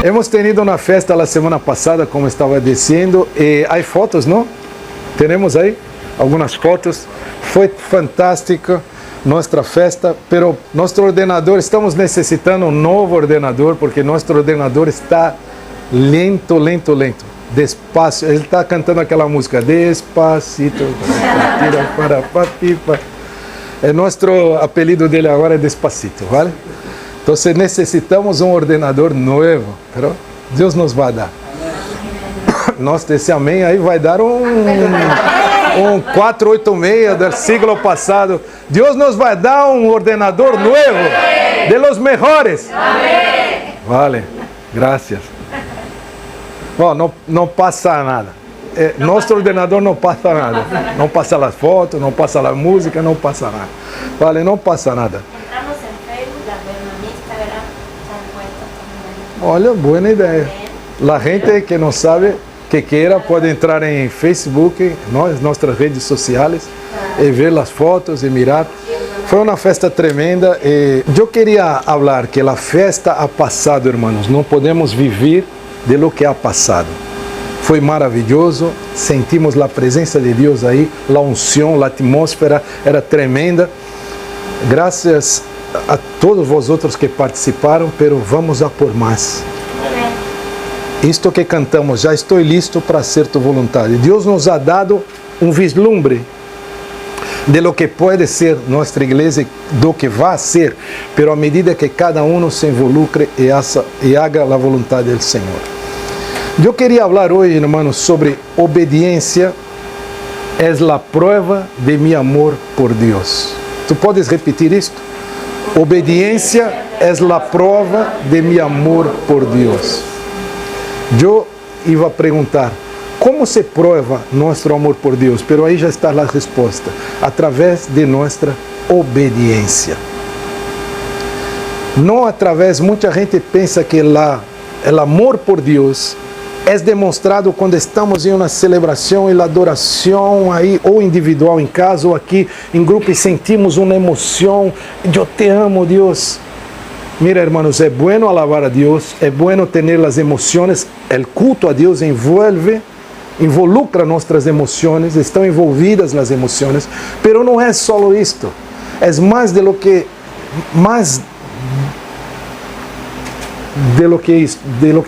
Hemos tenido una fiesta la semana pasada, como estaba diciendo, y hay fotos, ¿no? Tenemos ahí algunas fotos. Fue fantástica nuestra fiesta, pero nuestro ordenador, estamos necesitando un nuevo ordenador porque nuestro ordenador está lento. Despacio. Ele está cantando aquela música, Despacito. Nuestro apelido dele agora é Despacito, ¿vale? Então, necessitamos um ordenador novo, pero Deus nos vai dar. Nossa, esse amém aí vai dar um 486 do século passado. Deus nos vai dar um ordenador novo, de los mejores. Amém. Vale, graças. Bom, não passa nada. Nosso ordenador não passa nada. Não passa as fotos, não passa a música, não passa nada. Vale, não passa nada. Olha, boa ideia. A gente que não sabe, que queira, pode entrar em Facebook, nossas redes sociais, e ver as fotos e mirar. Foi uma festa tremenda. Eu queria falar que a festa ha passado, irmãos. Não podemos viver de lo que ha passado. Foi maravilhoso, sentimos a presença de Deus aí, a unção, a atmosfera era tremenda. Graças a todos vosotros que participaram, pero vamos a por mais. Isto que cantamos, já estou listo para ser tu vontade. Deus nos ha dado um vislumbre de lo que pode ser nossa igreja, do que vai ser, pero a medida que cada um se involucre e haga a vontade do Senhor. Eu queria falar hoje, irmãos, sobre obediência é a prova de meu amor por Deus. Tu podes repetir isto? Obediência é a prova de meu amor por Deus. Eu ia perguntar, como se prova nosso amor por Deus? Pero aí já está a resposta, através de nossa obediência. Não através, muita gente pensa que o amor por Deus é demonstrado quando estamos em uma celebração e adoração aí, ou individual em casa ou aqui em grupo e sentimos uma emoção. Eu te amo, Deus. Mira, hermanos, é bueno alabar a Deus, é bueno ter as emoções. O culto a Deus involucra nossas emoções, estão envolvidas nas emoções, pero não é só isto. É mais de lo que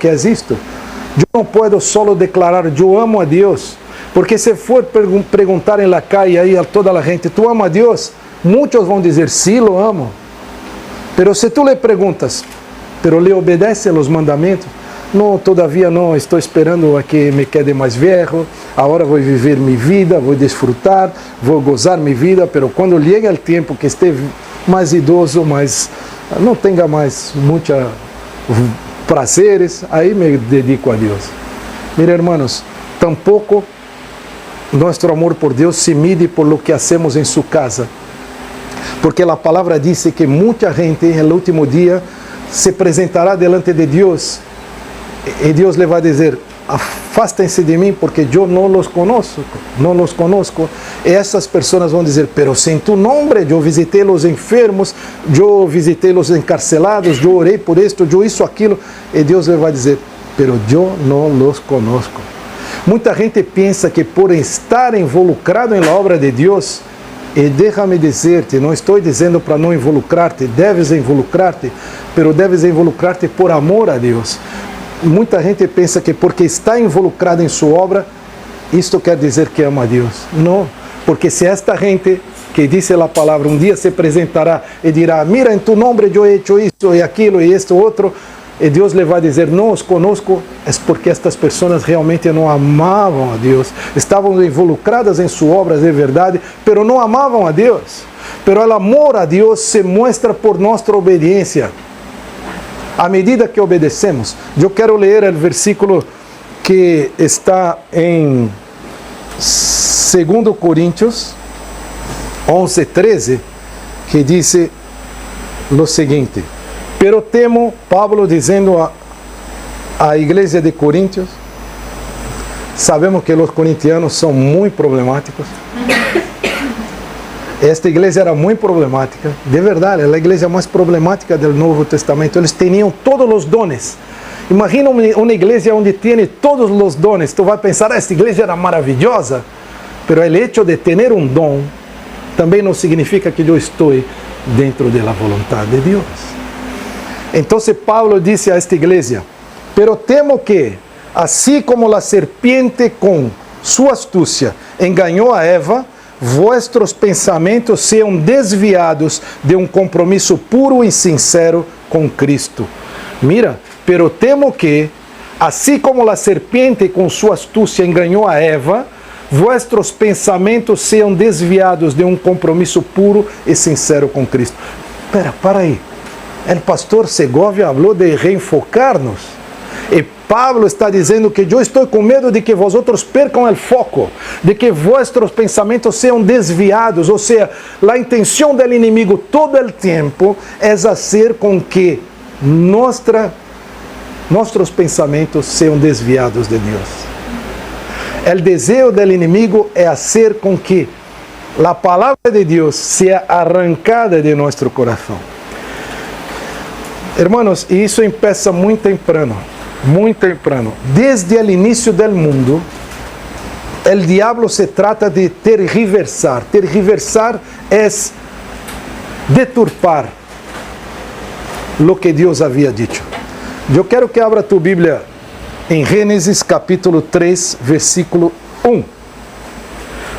é isto. Eu não posso só declarar, eu amo a Deus, porque se for perguntar em la calle aí a toda a gente, tu ama a Deus? Muchos vão dizer, sí, lo amo. Pero se tu le perguntas, pero le obedece a los mandamentos? Não, todavia não, estou esperando a que me quede mais velho, agora vou viver minha vida, vou desfrutar, vou gozar minha vida, pero quando chega o tempo que esteja mais idoso, mais, não tenha mais muitos prazeres, aí me dedico a Deus. Mira, hermanos, tampouco nosso amor por Deus se mide por lo que hacemos em sua casa, porque a palavra diz que muita gente no último dia se apresentará delante de Deus e Deus lhe vai dizer, afastem-se de mim porque eu não los conozco. E essas pessoas vão dizer, pero sem tu nome, eu visitei os enfermos, eu visitei os encarcelados, eu orei por isto, eu isso, aquilo. E Deus lhe vai dizer, pero eu não los conozco. Muita gente pensa que por estar involucrado na obra de Deus, e déjame dizer-te, não estou dizendo para não involucrar-te, deves involucrar-te, pero deves involucrar-te por amor a Deus. Muita gente pensa que porque está involucrado em sua obra, isto quer dizer que ama a Deus. Não, porque se esta gente que disse a palavra um dia se apresentará e dirá, mira, em tu nome eu he hecho isso e aquilo e este outro, e Deus lhe vai dizer, não os conosco, é porque estas pessoas realmente não amavam a Deus, estavam involucradas em sua obra de verdade, pero não amavam a Deus. Pero o amor a Deus se mostra por nossa obediência. À medida que obedecemos, eu quero ler o versículo que está em 2 Coríntios 11:13, que diz o seguinte, pero temo, Pablo dizendo à igreja de Coríntios, sabemos que os corintianos são muito problemáticos, esta igreja era muito problemática, de verdade, é a igreja mais problemática do Novo Testamento. Eles tinham todos os dones. Imagina uma igreja onde tem todos os dones. Tu vai pensar, esta igreja era maravilhosa, mas o hecho de ter um dom também não significa que eu estou dentro da vontade de Deus. Então, Paulo disse a esta igreja, pero temo que, assim como a serpiente com sua astúcia enganou a Eva, vuestros pensamentos sejam desviados de um compromisso puro e sincero com Cristo. Mira, pero temo que, assim como a serpiente com sua astúcia enganou a Eva, vuestros pensamentos sejam desviados de um compromisso puro e sincero com Cristo. Para aí. O pastor Segovia falou de reenfocar-nos. E Pablo está dizendo que eu estou com medo de que vosotros percam o foco, de que vuestros pensamentos sejam desviados, ou seja, a intenção do inimigo todo o tempo é fazer com que nossos pensamentos sejam desviados de Deus. O desejo do inimigo é fazer com que a palavra de Deus seja arrancada de nosso coração. Hermanos, e isso começa muito temprano. Muito temprano. Desde o início do mundo, o diabo se trata de tergiversar. Tergiversar é deturpar o que Deus havia dito. Eu quero que abra tu Bíblia em Gênesis capítulo 3, versículo 1.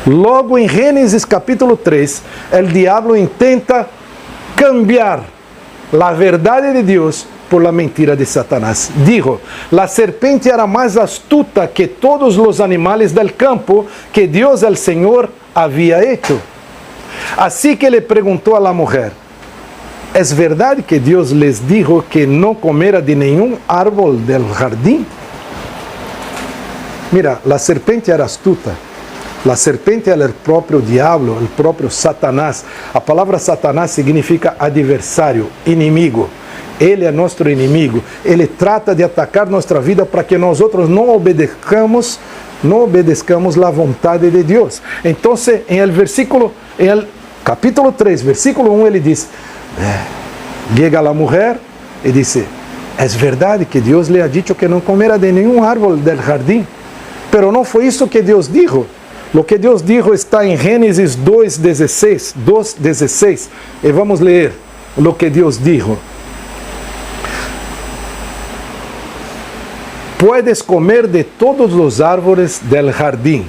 Logo em Gênesis capítulo 3, o diabo intenta cambiar a verdade de Deus por la mentira de Satanás. Dijo, la serpiente era más astuta que todos los animales del campo que Dios el Señor había hecho. Así que le preguntó a la mujer, ¿es verdad que Dios les dijo que no comiera de ningún árbol del jardín? Mira, la serpiente era astuta. La serpiente era el propio diablo, el propio Satanás. La palabra Satanás significa adversário, inimigo. Ele é nosso inimigo. Ele trata de atacar nossa vida para que nós outros não obedezcamos a vontade de Deus. Então, em el capítulo 3, versículo 1, ele diz, chega a mulher e diz, é verdade que Deus lhe ha dicho que não comerá de nenhum árbol del jardim, pero não foi isso que Deus dijo. O que Deus dijo está em Gênesis 2:16, e vamos ler o que Deus dijo. Puedes comer de todos os árvores del jardín,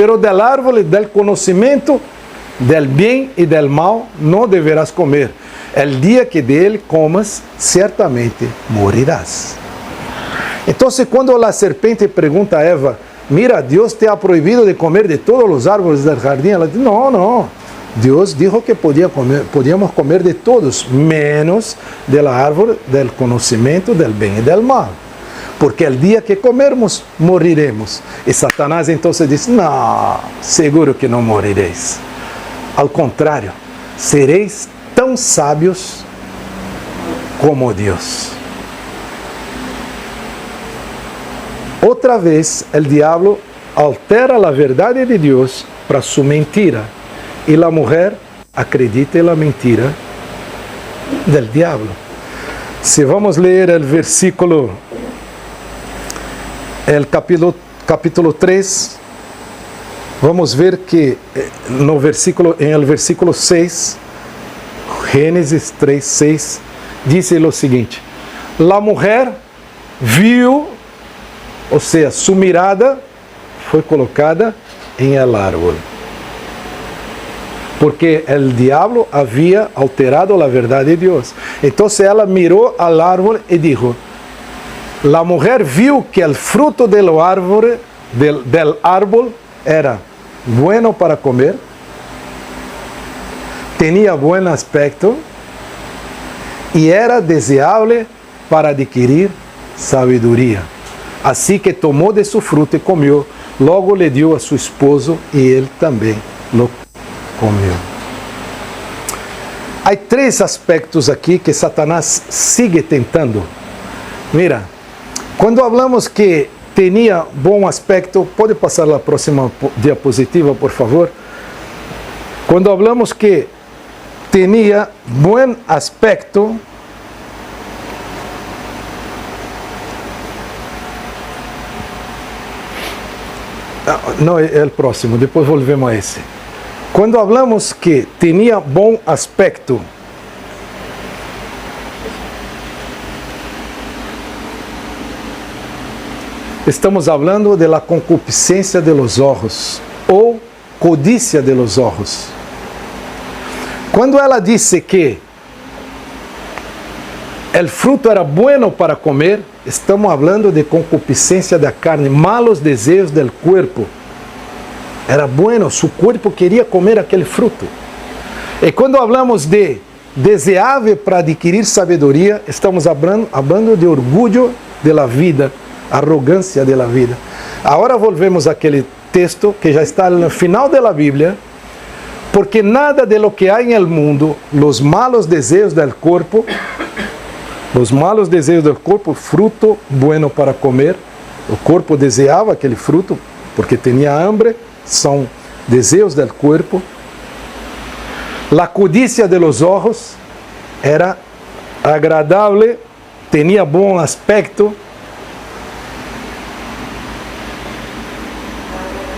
pero del árbol del conocimiento del bien y del mal no deberás comer. El día que de él comas, ciertamente morirás. Entonces, cuando la serpiente pregunta a Eva, mira, Dios te ha prohibido de comer de todos los árboles del jardín, ela dice, no, Dios dijo que podíamos comer de todos, menos del árbol del conocimiento del bien y del mal. Porque el día que comermos, moriremos. Y Satanás entonces dice, no, seguro que no moriréis. Al contrario, seréis tan sábios como Dios. Outra vez, o diabo altera a verdade de Deus para sua mentira. E a mulher acredita na mentira del diabo. Se vamos ler o versículo, o capítulo 3, vamos ver que no versículo, em el versículo 6, Gênesis 3, 6, diz o seguinte: a mulher viu, ou seja, sua mirada foi colocada em el árbol. Porque o diabo havia alterado a verdade de Deus. Então ela mirou al árbol e dijo: la mujer viu que el fruto del árbol era bueno para comer, tenía buen aspecto y era deseable para adquirir sabiduría. Así que tomó de su fruto y comió, luego le dio a su esposo y él también lo comió. Hay tres aspectos aquí que Satanás sigue tentando. Mira, quando hablamos que tinha bom aspecto, pode passar a próxima diapositiva, por favor. Quando hablamos que tinha bom aspecto, não, é o próximo, depois volvemos a esse. Quando hablamos que tinha bom aspecto, estamos hablando de la concupiscência de los ojos ou codícia de los ojos. Quando ela disse que o fruto era bueno para comer, estamos hablando de concupiscência da carne, malos desejos del cuerpo. Era bueno, su cuerpo queria comer aquele fruto. E quando hablamos de deseável para adquirir sabedoria, estamos hablando de orgulho de la vida, arrogância de la vida. Agora volvemos àquele texto que já está no final da Bíblia, porque nada de lo que há em el mundo, los malos desejos del cuerpo, fruto bueno para comer, o corpo desejava aquele fruto porque tinha hambre, são desejos del cuerpo. La codicia de los ojos era agradável, tinha bom aspecto.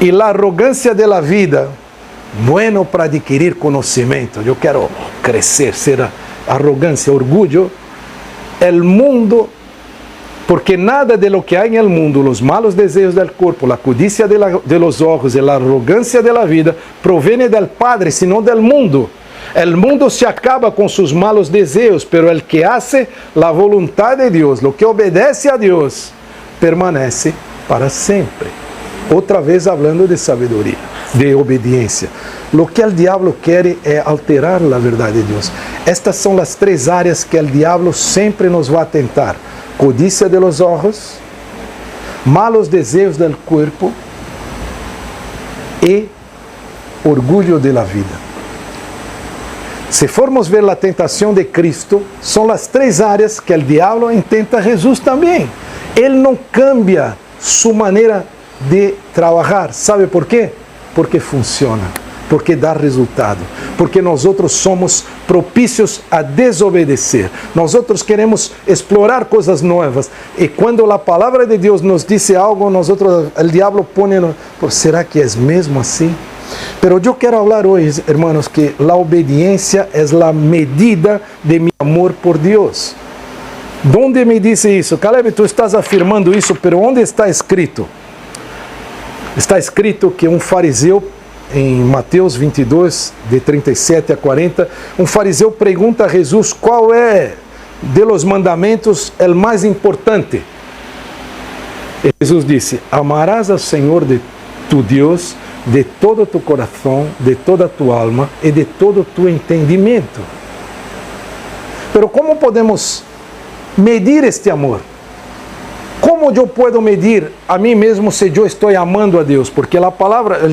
E a arrogância da vida, bueno para adquirir conhecimento. Eu quero crescer, ser arrogância, orgulho. O mundo, porque nada de lo que há no mundo, os malos desejos do corpo, a codicia de los ojos e a arrogância da vida, provém del Padre, sino del mundo. O mundo se acaba com seus malos desejos, pero el que hace la voluntad de Deus, lo que obedece a Deus, permanece para sempre. Outra vez hablando de sabedoria, de obediência. Lo que o diabo quer é alterar a verdade de Deus. Estas são as três áreas que o diabo sempre nos vai tentar: codicia de los ojos, malos desejos del cuerpo e orgulho de la vida. Se formos ver a tentação de Cristo, são as três áreas que o diabo intenta Jesus também. Ele não cambia sua maneira de trabalhar. ¿Sabe por quê? Porque funciona, porque dá resultado, porque nós outros somos propícios a desobedecer. Nós outros queremos explorar coisas novas e quando a palavra de Deus nos diz algo, nós outros, o diabo põe, será que é mesmo assim? Pero eu quero falar hoje, hermanos, que a obediência é a medida de meu amor por Deus. ¿Dónde me diz isso? Caleb, tu estás afirmando isso, pero onde está escrito? Está escrito que um fariseu, em Mateus 22, de 37 a 40, um fariseu pergunta a Jesus qual é de los mandamentos o mais importante. E Jesus disse: amarás ao Senhor de tu Deus de todo tu coração, de toda tu alma e de todo tu entendimento. Pero como podemos medir este amor? Como eu posso medir a mim mesmo se eu estou amando a Deus? Porque a palavra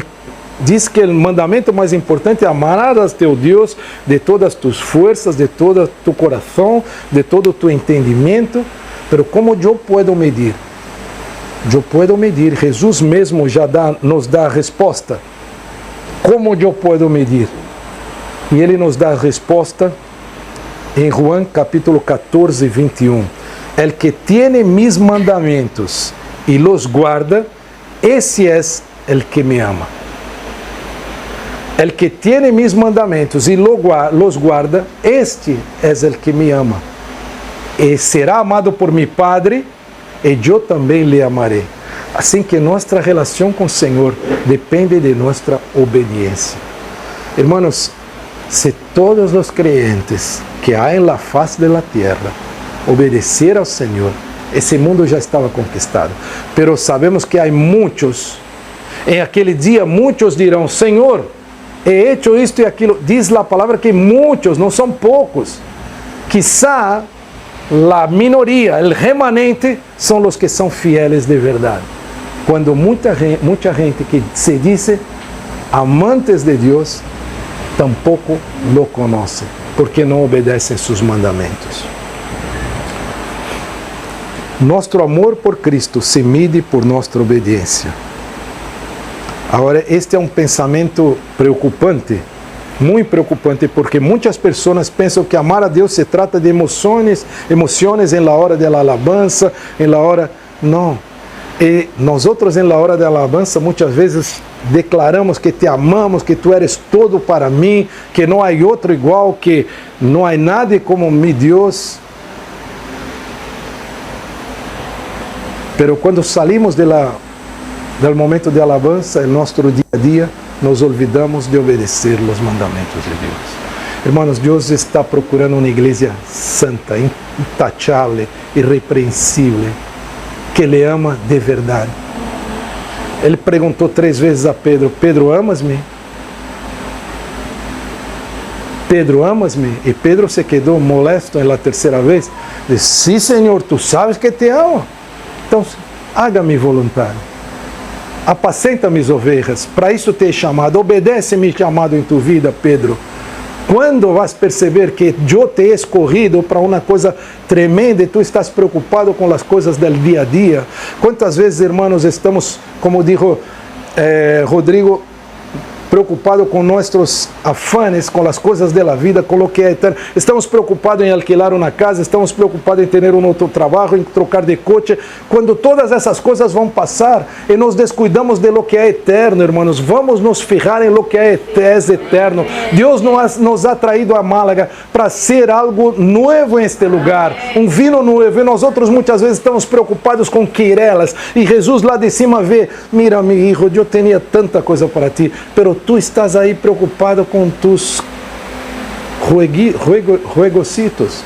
diz que o mandamento mais importante é amar a teu Deus de todas tus forças, de todo tu coração, de todo tu entendimento. Pero como eu posso medir? Eu posso medir. Jesus mesmo já nos dá a resposta. Como eu posso medir? E Ele nos dá a resposta em Juan capítulo 14, 21. El que tiene mis mandamientos y los guarda, ese es el que me ama. El que tiene mis mandamentos y los guarda, este es el que me ama. E será amado por mi Padre, e eu também lhe amarei. Assim que nossa relação com o Senhor depende de nossa obediência. Hermanos, se todos os crentes que há em la faz de la tierra obedecer ao Senhor, esse mundo já estava conquistado. Pero sabemos que há muitos, em aquele dia muitos dirão: Senhor, he hecho isto e aquilo. Diz a palavra que muitos, não são poucos. Quizá a minoria, o remanente, são os que são fieles de verdade. Quando muita gente que se diz amantes de Deus, tampouco lo conhece, porque não obedecem seus mandamentos. Nosso amor por Cristo se mide por nossa obediência. Agora, este é um pensamento preocupante, muito preocupante, porque muitas pessoas pensam que amar a Deus se trata de emoções em la hora de la alabanza, em la hora... Não. E nós outros, em la hora de alabanza, muitas vezes declaramos que te amamos, que tu eres todo para mim, que não há outro igual, que não há nada como mi Deus. Pero quando salimos do momento de alabanza, em nosso dia a dia, nos olvidamos de obedecer os mandamentos de Deus. Irmãos, Deus está procurando uma igreja santa, intachável, irrepreensível, que Ele ama de verdade. Ele perguntou 3 vezes a Pedro: Pedro, amas-me? Pedro, amas-me? E Pedro se quedou molesto na terceira vez. Disse: sim, Senhor, tu sabes que te amo. Então, haga-me vontade. Apacenta minhas ovelhas. Para isso te he chamado. Obedece-me chamado em tua vida, Pedro. Quando vas perceber que eu te he escorrido para uma coisa tremenda e tu estás preocupado com as coisas do dia a dia? Quantas vezes, irmãos, estamos, como dijo Rodrigo, preocupados com nossos afanes, com as coisas da vida, com o que é eterno. Estamos preocupados em alquilar uma casa, estamos preocupados em ter um outro trabalho, em trocar de coche. Quando todas essas coisas vão passar e nos descuidamos de lo que é eterno, irmãos, vamos nos fijar em lo que é eterno. Deus nos ha traído a Málaga para ser algo novo em este lugar, um vinho novo. E nós outros muitas vezes estamos preocupados com quirelas. E Jesus lá de cima vê: mira, meu hijo, eu tinha tanta coisa para ti, pero tu estás aí preocupado com tus juegocitos.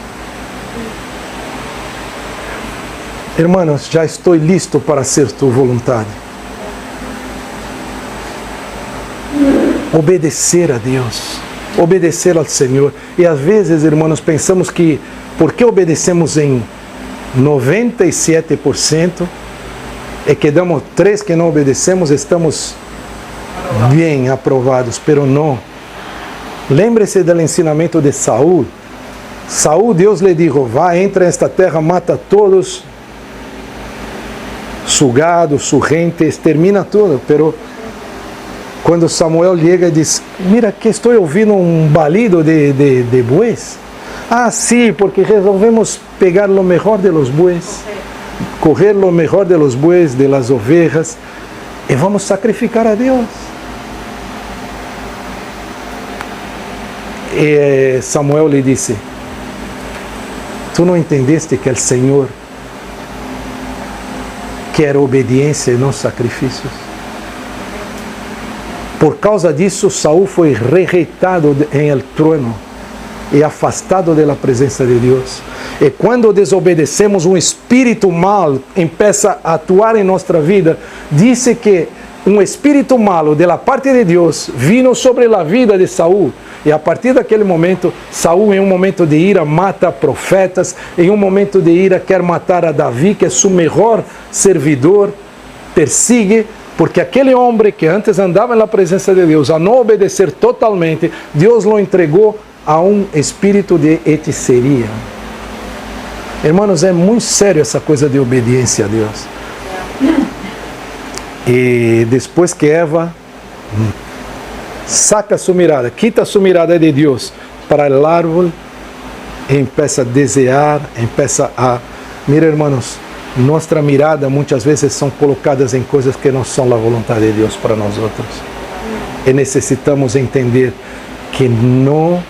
Hermanos, já estou listo para ser tua vontade. Obedecer a Deus, obedecer ao Senhor. E às vezes, irmãos, pensamos que porque obedecemos em 97% e quedamos 3% que não obedecemos, estamos bem aprovados, pero não. Lembre-se do ensinamento de Saúl. Saúl, Deus lhe disse: vá, entra nesta terra, mata todos, su gado, su gente, extermina tudo. Pero quando Samuel chega e diz: mira, que estou ouvindo um balido de bues. Ah, sim, porque resolvemos pegar o melhor de los bues, correr o melhor de los bues, de las ovejas, e vamos sacrificar a Deus. E Samuel lhe disse: tu não entendeste que o Senhor quer obediência e não sacrifícios? Por causa disso, Saúl foi rejeitado em el trono e afastado da presença de Deus. E quando desobedecemos, um espírito mal começa a atuar em nossa vida. Diz que um espírito malo da parte de Deus vino sobre a vida de Saúl. E a partir daquele momento, Saúl, em um momento de ira, mata profetas. Em um momento de ira, quer matar a Davi, que é seu melhor servidor. Persigue, porque aquele homem que antes andava na presença de Deus, a não obedecer totalmente, Deus o entregou a um espírito de hechiceria. Irmãos, é muito sério essa coisa de obediência a Deus. E depois que Eva saca sua mirada, quita sua mirada de Deus para o árvore, e começa a desejar, começa a... Mira, irmãos, nossa mirada muitas vezes são colocadas em coisas que não são a vontade de Deus para nós outros. E necessitamos entender que não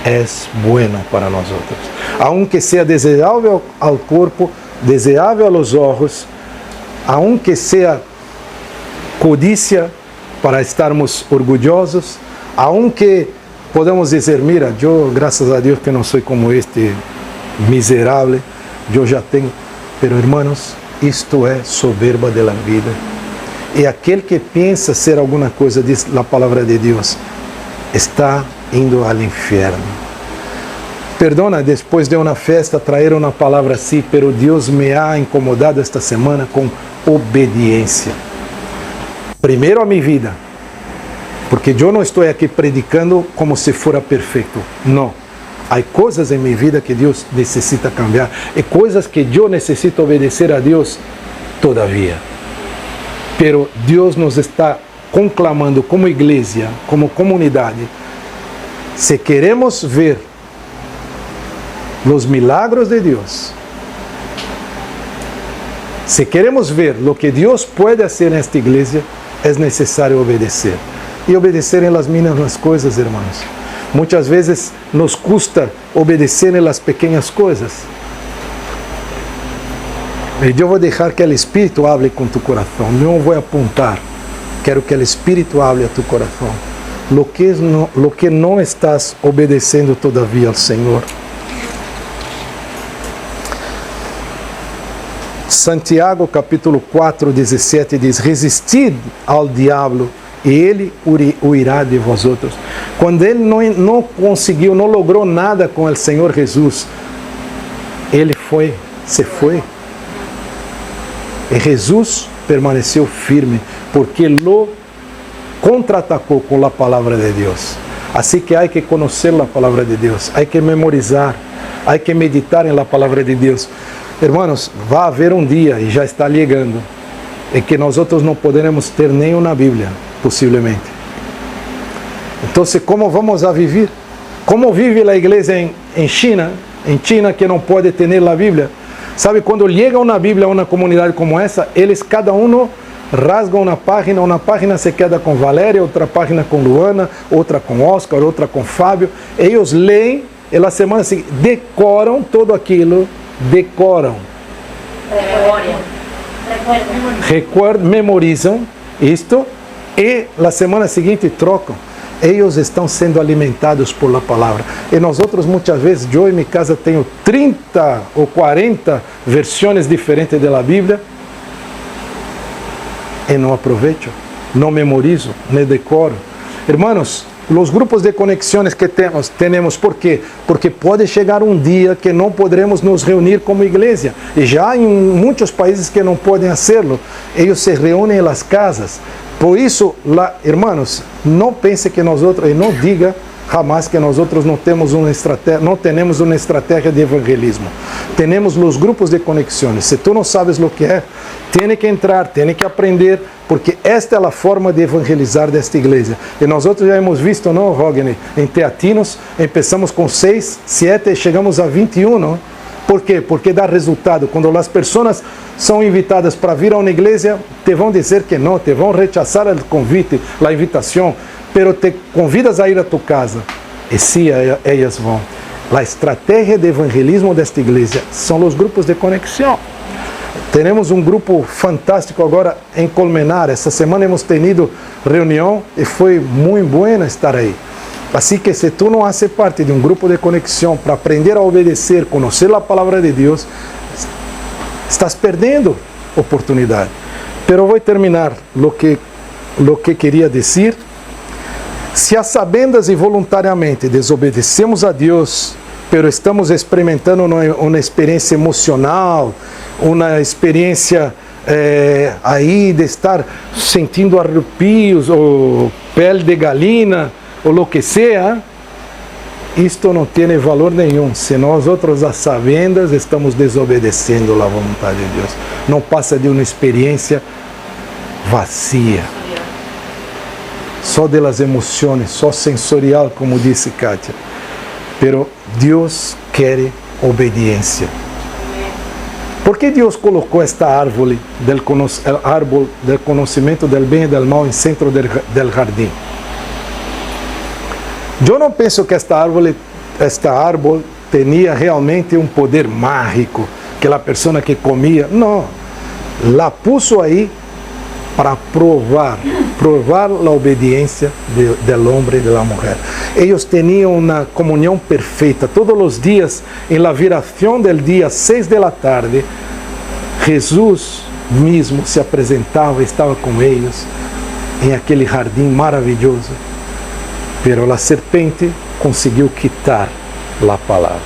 é bueno para nós outros. Aunque seja desejável ao corpo, desejável aos olhos, aunque seja codícia para estarmos orgulhosos, aunque podemos dizer, mira, eu, graças a Deus que não sou como este miserável, eu já tenho. Pero, irmãos, isto é soberba da vida. E aquele que pensa ser alguma coisa, diz a palavra de Deus, está indo ao inferno. Perdona, depois de uma festa, traíram uma palavra assim, pero Deus me ha incomodado esta semana com obediência. Primeiro a minha vida, porque eu não estou aqui predicando como se fora perfeito. Não. Há coisas em minha vida que Deus necessita cambiar, e coisas que eu necessito obedecer a Deus todavia. Pero Deus nos está conclamando como igreja, como comunidade. Se queremos ver os milagros de Deus, se queremos ver o que Deus pode fazer nesta igreja, é necessário obedecer. E obedecer em las mínimas coisas, irmãos. Muitas vezes nos custa obedecer nas pequenas coisas. E eu vou deixar que o Espírito hable com tu coração. Não vou apontar. Quero que o Espírito hable a tu coração. Lo que não estás obedecendo todavia ao Senhor. Santiago capítulo 4, 17 diz: resistid ao diabo e ele o irá de vós outros. Quando ele não conseguiu, não logrou nada com o Senhor Jesus, ele se foi. E Jesus permaneceu firme, porque lo contra-atacou com a palavra de Deus. Assim que há que conhecer a palavra de Deus, há que memorizar, há que meditar na palavra de Deus. Irmãos, vai haver um dia, e já está chegando, em que nós outros não poderemos ter nenhuma Bíblia, possivelmente. Então, como vamos a viver? Como vive a igreja em China? Em China, que não pode ter a Bíblia. Sabe, quando chega uma Bíblia a uma comunidade como essa, eles cada um rasgam uma página se queda com Valéria, outra página com Luana, outra com Oscar, outra com Fábio. Eles leem, e na semana seguinte decoram tudo aquilo, memorizam isto, e na semana seguinte trocam. Eles estão sendo alimentados por la palavra. E nós outros, muitas vezes, eu em minha casa tenho 30 ou 40 versões diferentes da Bíblia e não aproveito, não memorizo, nem decoro. Irmãos, os grupos de conexões que temos, por quê? Porque pode chegar um dia que não poderemos nos reunir como igreja. E já em muitos países que não podem fazê-lo, eles se reúnem nas casas. Por isso, irmãos, não pense que nós outros, e não diga jamais que nós outros não temos uma estratégia de evangelismo. Temos os grupos de conexões. Se tu não sabes o que é, tem que entrar, tem que aprender, porque esta é a forma de evangelizar desta igreja. E nós outros já hemos visto, não, Rogner, em Teatinos, começamos com 6, 7 e chegamos a 21, não? Por quê? Porque dá resultado. Quando as pessoas são invitadas para vir a uma igreja, te vão dizer que não, te vão rechazar o convite, a invitação, pero te convidas a ir a tu casa. E sim, elas vão. A estratégia de evangelismo desta igreja são os grupos de conexão. Temos um grupo fantástico agora em Colmenar. Essa semana hemos tenido reunião e foi muito bueno estar aí. Assim que se tu não haces parte de um grupo de conexão para aprender a obedecer, conhecer a palavra de Deus, estás perdendo oportunidade. Pero vou terminar lo que queria dizer. Se a sabendas e voluntariamente desobedecemos a Deus, pero estamos experimentando uma experiência emocional, uma experiência aí de estar sentindo arrepios ou pele de galina ou lo que seja, isto não tem valor nenhum. Se nós outros a sabendas estamos desobedecendo a vontade de Deus, não passa de uma experiência vazia, só das emoções, só sensorial, como disse Kátia. Pero Deus quer obediência. Por que Deus colocou esta árvore del conhecimento del bem e del mal em centro del jardim? Eu não penso que esta árvore tinha realmente um poder mágico, que a pessoa que comia, não. La puso aí para provar a obediência do homem e da mulher. Eles tinham uma comunhão perfeita. Todos os dias, em la viração del dia 6 da tarde, Jesus mesmo se apresentava, estava com eles em aquele jardim maravilhoso. Pero a serpente conseguiu quitar a palavra.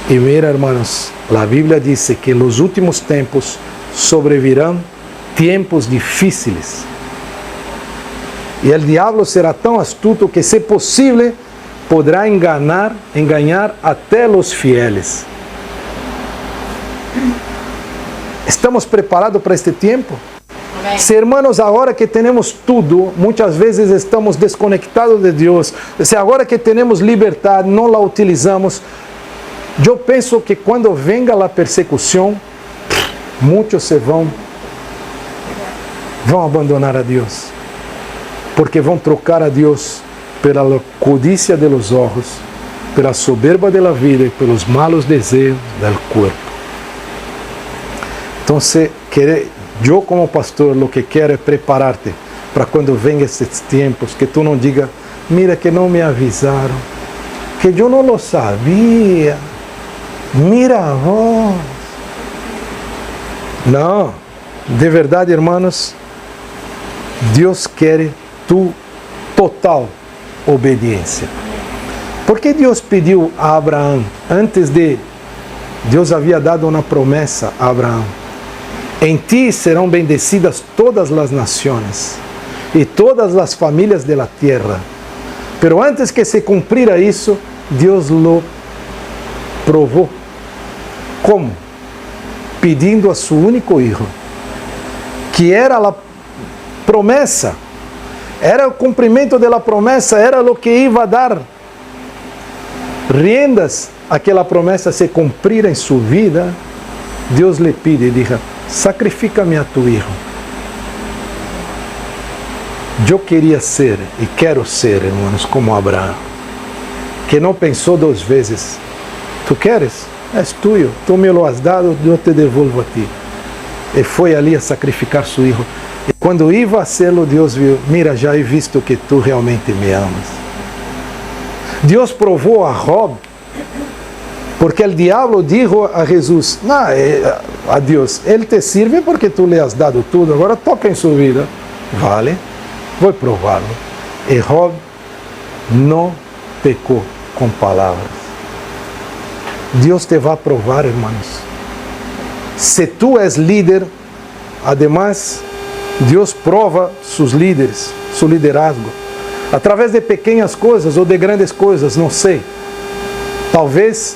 E mira, hermanos, a Bíblia diz que nos últimos tempos sobrevirão tempos difíceis. E o diabo será tão astuto que, se possível, poderá enganar até os fieles. Estamos preparados para este tempo? Amém. Se, hermanos, agora que temos tudo, muitas vezes estamos desconectados de Deus. Se agora que temos liberdade, não la utilizamos. Eu penso que quando venga a persecução, muitos se vão abandonar a Deus, porque vão trocar a Deus pela codicia de los ojos, pela soberba de la vida e pelos malos desejos del cuerpo. Então, eu como pastor, o que quero é preparar-te para quando venham esses tempos, que tu não diga, mira que não me avisaram, que eu não lo sabia, mira vos. Não, de verdade, irmãos, Deus quer tu total obediência. Por que Deus pediu a Abraão, antes de Deus havia dado uma promessa a Abraão? Em ti serão bendecidas todas as nações e todas as famílias da terra. Pero antes que se cumprira isso, Deus lo provou. Como? Pedindo a seu único filho, que era a promessa, era o cumprimento da promessa, era o que ia dar riendas a que a promessa se cumprir em sua vida. Deus lhe pede e diz, sacrifica-me a tu filho. Eu queria ser e quero ser, irmãos, como Abraão, que não pensou duas vezes. Tu queres? És tuyo, tu me lo has dado, eu te devolvo a ti. E foi ali a sacrificar seu filho. E quando ia a fazê-lo, Deus viu, mira, já he visto que tu realmente me amas. Deus provou a Job, porque o diabo disse a Jesus, a Deus, ele te serve porque tu lhe has dado tudo, agora toca em sua vida. Vale, vou prová-lo. E Job não pecou com palavras. Deus te vai provar, irmãos. Se tu és líder, además, Deus prova seus líderes, seu liderazgo, através de pequenas coisas ou de grandes coisas, não sei. Talvez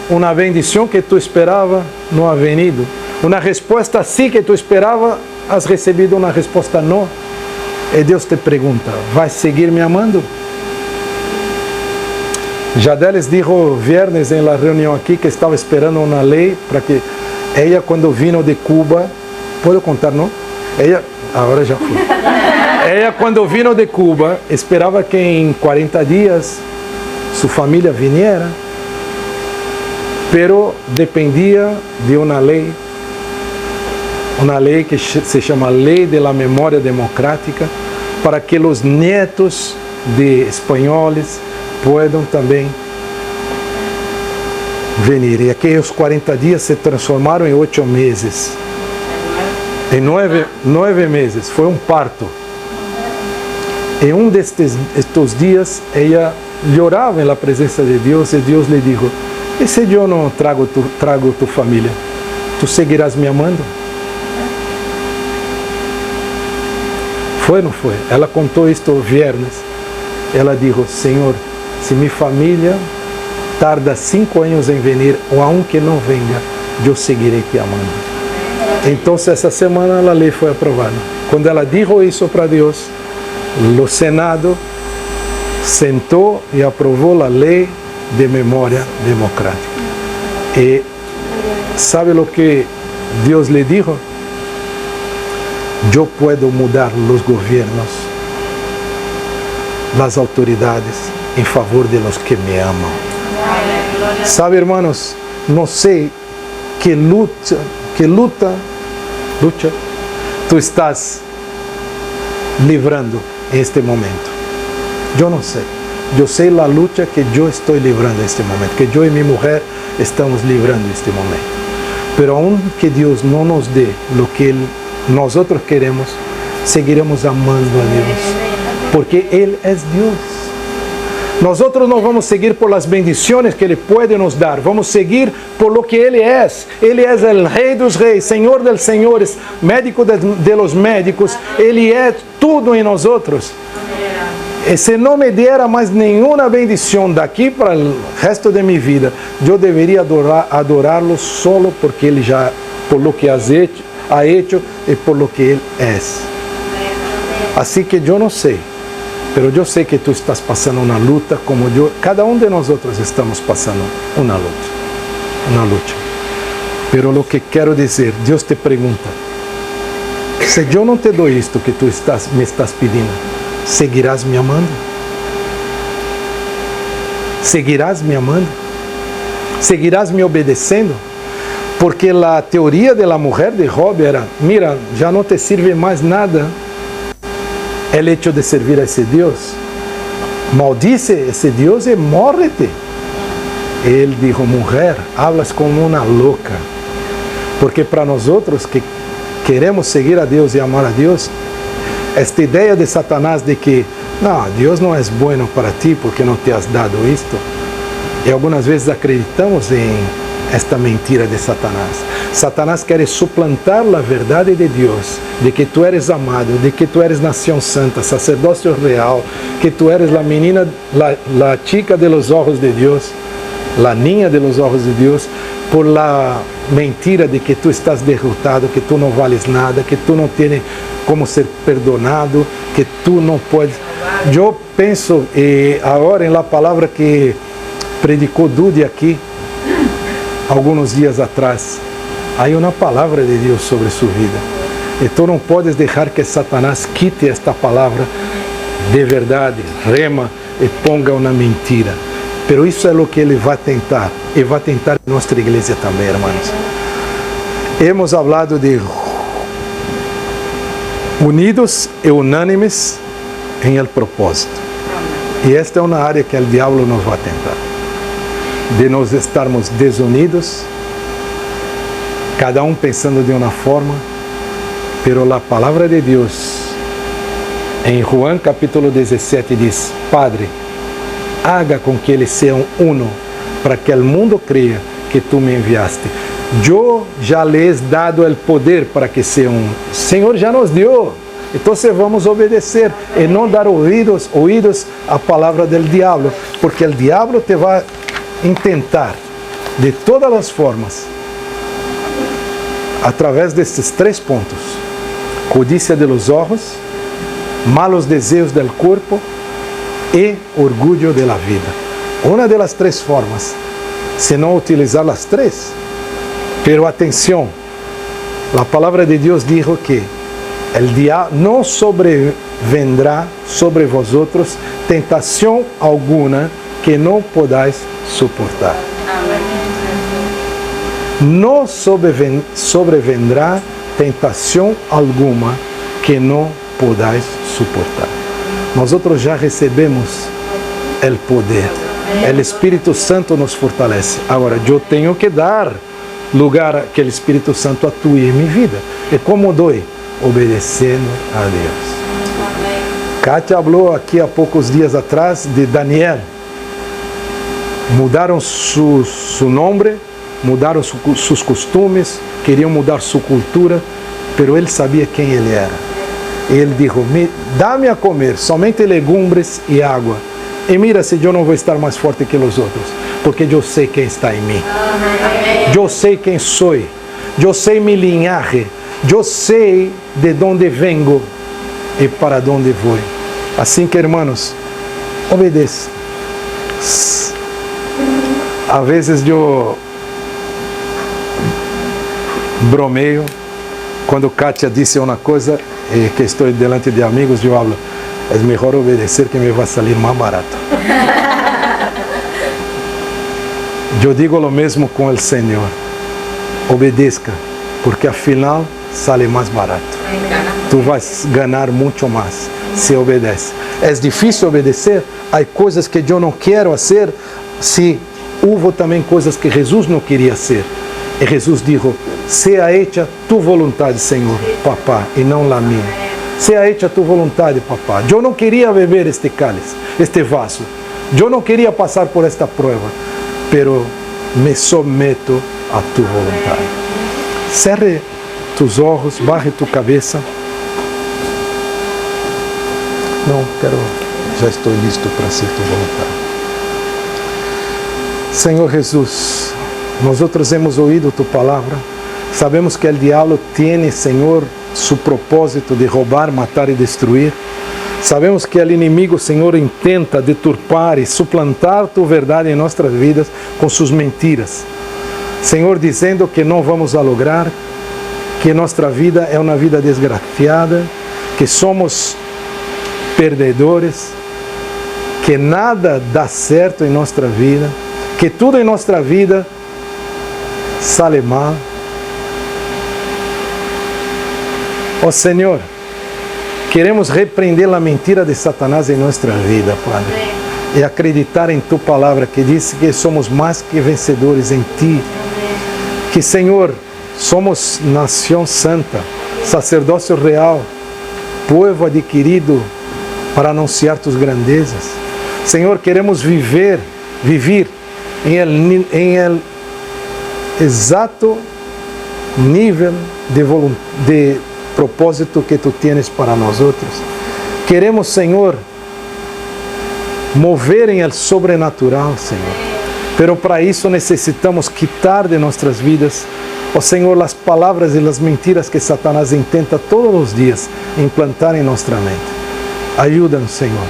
uma bendição que tu esperava não ha venido, uma resposta sim que tu esperava, has recebido uma resposta não. E Deus te pergunta, vai seguir me amando? Jadeles dijo viernes em la reunião aqui que estava esperando uma lei para que ela, quando vino de Cuba, pode contar, não? Ela, agora já fui. Ela, quando vino de Cuba, esperava que em 40 dias sua família viniera, pero dependia de uma lei uma lei que se chama Lei de la Memória Democrática, para que os netos de espanhóis possam também venir. E aqueles 40 dias se transformaram em 8 meses. Em 9 meses. Foi um parto. Em um destes dias, ela llorava na presença de Deus e Deus lhe disse: e se eu não trago tu família? Tu seguirás me amando? Foi ou não foi? Ela contou isto viernes. Ela disse: Senhor, se minha família tarda 5 anos em vir, ou aunque não venha, eu seguirei te amando. Então, essa semana a lei foi aprovada. Quando ela disse isso para Deus, o Senado sentou e aprovou a lei de memória democrática. E sabe o que Deus lhe disse? Eu posso mudar os governos, as autoridades, em favor de los que me amam. Sabe, irmãos, não sei que luta tu estás livrando em este momento. Eu não sei. Eu sei a luta que eu estou livrando neste momento, que eu e minha mulher estamos livrando neste momento. Pero aunque Deus não nos dê o que nós outros queremos, seguiremos amando a Deus, porque Ele é Deus. Nós outros não vamos seguir por las bendições que Ele pode nos dar, vamos seguir por lo que Ele é. Ele é o Rei dos Reis, Senhor dos Senhores, Médico de los médicos. Ele é tudo em nós outros. E se não me dera mais nenhuma bendição daqui para o resto de minha vida, eu deveria adorá-lo solo porque Ele já, por lo que ha hecho e por lo que Ele é. Assim que eu não sei, mas eu sei que tu estás passando uma luta como cada de nós outros estamos passando uma luta. Pero lo que quero dizer, Deus te pergunta: se eu não te dou isto que tu me estás pedindo, seguirás me amando? Seguirás me amando? Seguirás me obedecendo? Porque a teoria da mulher de Job era: mira, já não te sirve mais nada el hecho de servir a esse Deus. Maldice esse Deus e morre-te. Ele disse: mulher, hablas como uma louca. Porque para nós outros que queremos seguir a Deus e amar a Deus, esta ideia de Satanás de que não, Deus não é bueno para ti porque não te has dado isto, e algumas vezes acreditamos em esta mentira de Satanás. Satanás quer suplantar a verdade de Deus, de que tu eres amado, de que tu eres nação santa, sacerdócio real, que tu eres la menina, la chica de los ojos de Deus, la niña de los ojos de Deus, por la mentira de que tu estás derrotado, que tu não vales nada, que tu não tienes como ser perdonado, que tu não podes. Eu penso, agora em la palavra que predicou Dudy aqui, alguns dias atrás, há uma palavra de Deus sobre sua vida. E tu não podes deixar que Satanás quite esta palavra de verdade, rema e ponga uma mentira. Pero isso é o que ele vai tentar, e vai tentar em nossa igreja também, irmãos. Hemos hablado de unidos e unânimes em el propósito. E esta é uma área que o diabo nos vai tentar. De nós estarmos desunidos, cada um pensando de uma forma, pero a palavra de Deus, em Juan capítulo 17, diz: Padre, haga com que eles sejam uno, para que o mundo creia que tu me enviaste. Eu já lhes dado o poder para que sejam um. O Senhor já nos deu. Então vamos obedecer e não dar ouvidos à palavra do diabo, porque o diabo te vai intentar de todas as formas, através destes 3 pontos: codicia de los ojos, malos desejos del corpo e orgulho de la vida. Uma das 3 formas, se não utilizar as 3. Pero atenção, a palavra de Deus diz que o diabo não sobrevendrá sobre vosotros tentação alguna que não podais suportar. Não sobrevendrá tentação alguma que não podáis suportar. Nós já recebemos o poder. O Espírito Santo nos fortalece. Agora, eu tenho que dar lugar a que o Espírito Santo atue em minha vida. E como dou? Obedecendo a Deus. Kátia falou aqui há poucos dias atrás de Daniel. Mudaram su nome, mudaram seus costumes, queriam mudar sua cultura, mas ele sabia quem ele era. Ele disse: dá-me a comer somente legumes e água. E mira se eu não vou estar mais forte que os outros, porque eu sei quem está em mim. Eu sei quem sou. Eu sei minha linhagem. Eu sei de onde vengo e para onde vou. Assim que, irmãos, obedeça. Às vezes eu bromeio quando Kátia disse uma coisa e que estou delante de amigos, eu falo: é melhor obedecer que me vai sair mais barato. Eu digo o mesmo com o Senhor: obedeça, porque afinal sale mais barato. Tu vais ganhar muito mais se obedece. É difícil obedecer, há coisas que eu não quero fazer, se houve também coisas que Jesus não queria ser. E Jesus disse: seja hecha tu vontade, Senhor, papá, e não a minha. Seja hecha tu vontade, papá. Eu não queria beber este cálice, este vaso. Eu não queria passar por esta prova, pero me someto a tu vontade. Cerre tus olhos, baje tu cabeça. Não, já estou listo para ser tu vontade. Senhor Jesus, nós hemos ouído tu palavra, sabemos que o diabo tem, Senhor, su propósito de roubar, matar e destruir. Sabemos que o inimigo, Senhor, intenta deturpar e suplantar tu verdade em nossas vidas com suas mentiras. Senhor, dizendo que não vamos a lograr, que nossa vida é uma vida desgraciada, que somos perdedores, que nada dá certo em nossa vida, que tudo em nossa vida sale mal. Ó Senhor, queremos repreender a mentira de Satanás em nossa vida, Padre, e acreditar em tu palavra que diz que somos mais que vencedores em ti, que, Senhor, somos nação santa, sacerdócio real, povo adquirido para anunciar tus grandezas. Senhor, queremos viver em el exato nível de propósito que tu tienes para nós outros. Queremos, Senhor, mover em el sobrenatural, Senhor. Pero para isso necessitamos quitar de nossas vidas, ó Senhor, as palavras e as mentiras que Satanás intenta todos os dias implantar em nossa mente. Ajuda-nos, Senhor.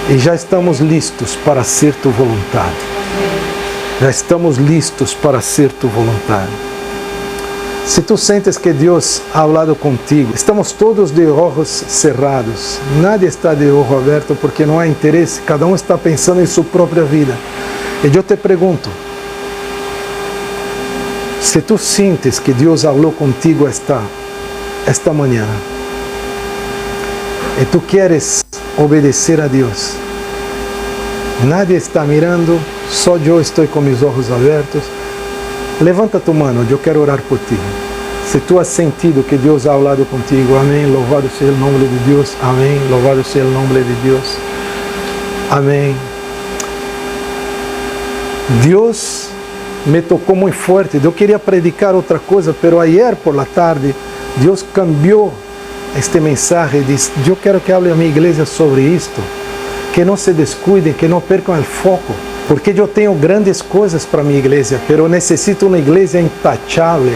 E já estamos listos para ser tu vontade. Já estamos listos para ser tu vontade. Se tu sentes que Deus ha falado contigo, estamos todos de olhos cerrados. Nadie está de ojo aberto porque não há interesse. Cada um está pensando em sua própria vida. E eu te pergunto, se tu sentes que Deus falou contigo esta manhã, e tu queres obedecer a Deus, nadie está mirando, só eu estou com meus olhos abertos. Levanta tu mano, eu quero orar por ti. Se tu has sentido que Deus ha falado contigo, amém, louvado seja o nome de Deus, amém, louvado seja o nome de Deus, amém. Deus me tocou muito forte. Eu queria predicar outra coisa, pero ayer por la tarde Deus cambiou este mensagem. Diz: eu quero que hable a minha igreja sobre isto, que não se descuidem, que não percam o foco, porque eu tenho grandes coisas para minha igreja, pero necessito uma igreja intachável,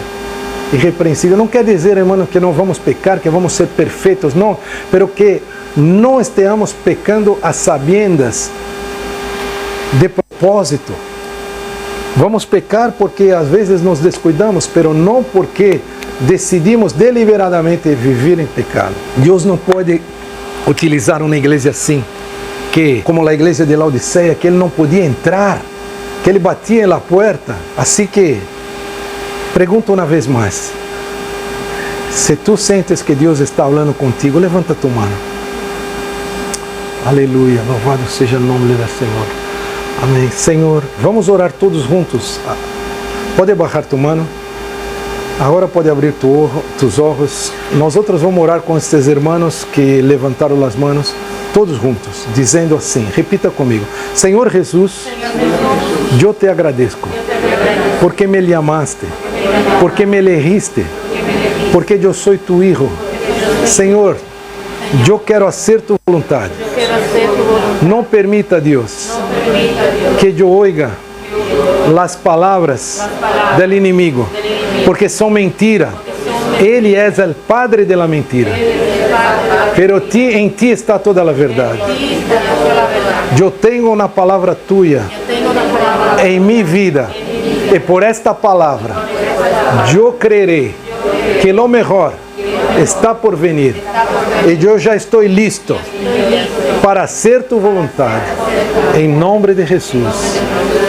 irrepreensível. Não quer dizer, irmão, que não vamos pecar, que vamos ser perfeitos, não, pero que não estejamos pecando a sabiendas, de propósito. Vamos pecar porque às vezes nos descuidamos, pero não porque decidimos deliberadamente viver em pecado. Deus não pode utilizar uma igreja assim, que como a igreja de Laodiceia, que ele não podia entrar, que ele batia na porta. Assim que, pergunto uma vez mais, Se tú sientes que Dios está hablando contigo, levanta tu mano. Aleluia, louvado seja o nome do Senhor. Amém. Senhor, vamos orar todos juntos. Pode bajar tu mano. Agora pode abrir tus ojos. Nós outros vamos orar com estes irmãos que levantaram as manos, todos juntos, dizendo assim, repita comigo. Senhor Jesus, eu te agradeço, porque me llamaste, porque me elegiste, porque eu sou tu hijo. Senhor, eu quero fazer tu vontade. Não permita, Deus, que eu oiga as palavras do inimigo, porque são mentira. Ele é o padre da mentira. Pero em ti está toda a verdade. Eu tenho uma palavra tua em minha vida, e por esta palavra eu crerei que o melhor está por venir, e eu já estou listo para ser tu vontade, em nome de Jesus.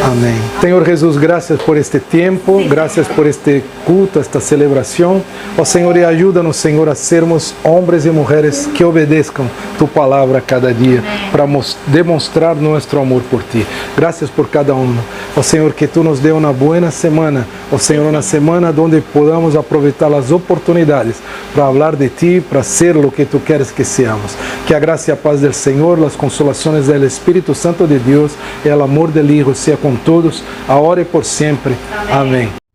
Amém. Senhor Jesus, graças por este tempo, graças por este culto, esta celebração. Ó Senhor, e ajuda-nos, Senhor, a sermos homens e mulheres que obedeçam tu palavra cada dia, para demonstrar nosso amor por ti. Graças por cada um. Ó Senhor, que tu nos dê uma boa semana. Ó Senhor, uma semana onde podamos aproveitar as oportunidades para falar de ti, para ser o que tu queres que seamos. Que a graça e a paz do Senhor, as consolações do Espírito Santo de Deus e o amor do Hijo seja com todos, agora e por sempre. Amém.